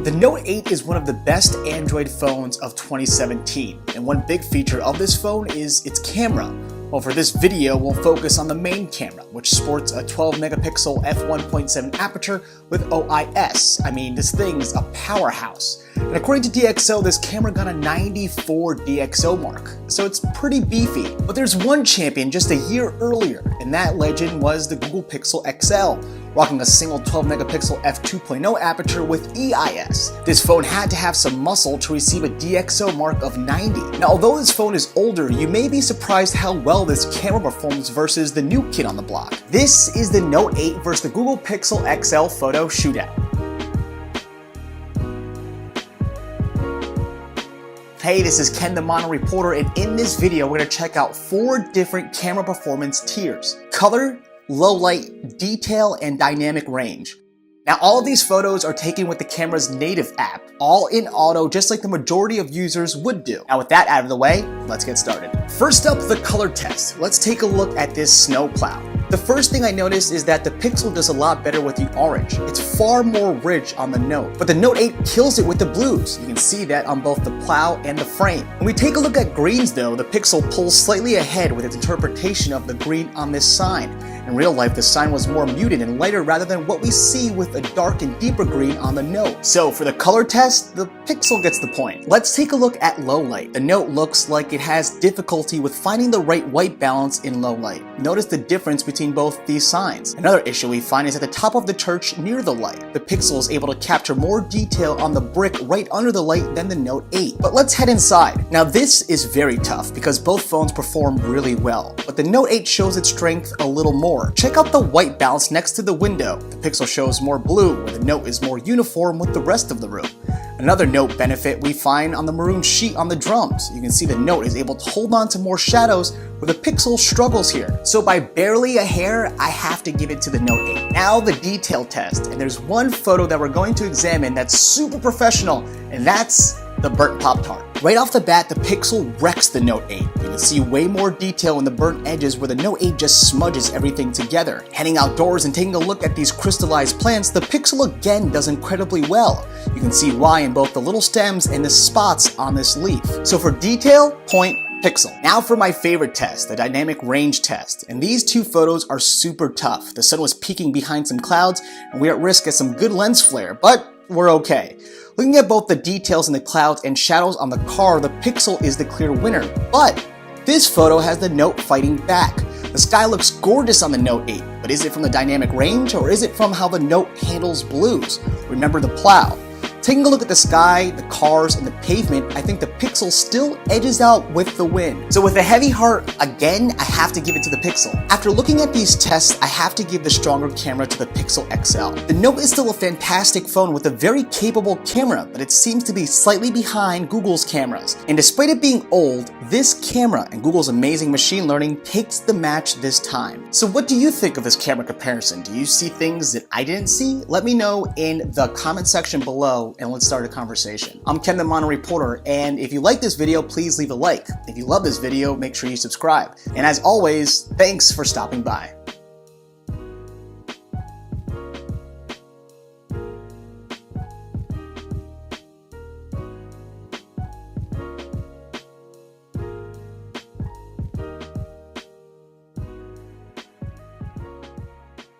The Note 8 is one of the best Android phones of 2017, and one big feature of this phone is its camera. Well, for this video, we'll focus on the main camera, which sports a 12-megapixel f1.7 aperture with OIS. I mean, this thing's a powerhouse. And according to DxO, this camera got a 94 DxO mark, so it's pretty beefy. But there's one champion just a year earlier, and that legend was the Google Pixel XL, rocking a single 12-megapixel f2.0 aperture with EIS. This phone had to have some muscle to receive a DxO mark of 90. Now, although this phone is older, you may be surprised how well this camera performs versus the new kid on the block. This is the Note 8 versus the Google Pixel XL Photo Shootout. Hey, this is Ken the Mono Reporter, and in this video, we're going to check out 4 different camera performance tiers: color, low light, detail, and dynamic range. Now, all of these photos are taken with the camera's native app, all in auto, just like the majority of users would do. Now, with that out of the way, let's get started. First up, the color test. Let's take a look at this snow plow. The first thing I noticed is that the Pixel does a lot better with the orange. It's far more rich on the Note, but the Note 8 kills it with the blues. You can see that on both the plow and the frame. When we take a look at greens though, the Pixel pulls slightly ahead with its interpretation of the green on this sign. In real life, the sign was more muted and lighter rather than what we see with a dark and deeper green on the Note. So for the color test, the Pixel gets the point. Let's take a look at low light. The Note looks like it has difficulty with finding the right white balance in low light. Notice the difference between both these signs. Another issue we find is at the top of the church near the light. The Pixel is able to capture more detail on the brick right under the light than the Note 8. But let's head inside. Now this is very tough because both phones perform really well, but the Note 8 shows its strength a little more. Check out the white balance next to the window. The Pixel shows more blue, where the Note is more uniform with the rest of the room. Another Note benefit we find on the maroon sheet on the drums. You can see the Note is able to hold on to more shadows where the Pixel struggles here. So by barely a hair, I have to give it to the Note 8. Now the detail test, and there's one photo that we're going to examine that's super professional, and that's the burnt Pop-Tart. Right off the bat, the Pixel wrecks the Note 8. You can see way more detail in the burnt edges where the Note 8 just smudges everything together. Heading outdoors and taking a look at these crystallized plants, the Pixel again does incredibly well. You can see why in both the little stems and the spots on this leaf. So for detail, point Pixel. Now for my favorite test, the dynamic range test. And these 2 photos are super tough. The sun was peeking behind some clouds, and we're at risk of some good lens flare, but we're okay. Looking at both the details in the clouds and shadows on the car, the Pixel is the clear winner. But this photo has the Note fighting back. The sky looks gorgeous on the Note 8, but is it from the dynamic range or is it from how the Note handles blues? Remember the plow. Taking a look at the sky, the cars, and the pavement, I think the Pixel still edges out with the win. So with a heavy heart, again, I have to give it to the Pixel. After looking at these tests, I have to give the stronger camera to the Pixel XL. The Note is still a fantastic phone with a very capable camera, but it seems to be slightly behind Google's cameras. And despite it being old, this camera and Google's amazing machine learning takes the match this time. So what do you think of this camera comparison? Do you see things that I didn't see? Let me know in the comment section below, and let's start a conversation. I'm Ken the Mono Reporter, and if you like this video, please leave a like. If you love this video, make sure you subscribe. And as always, thanks for stopping by.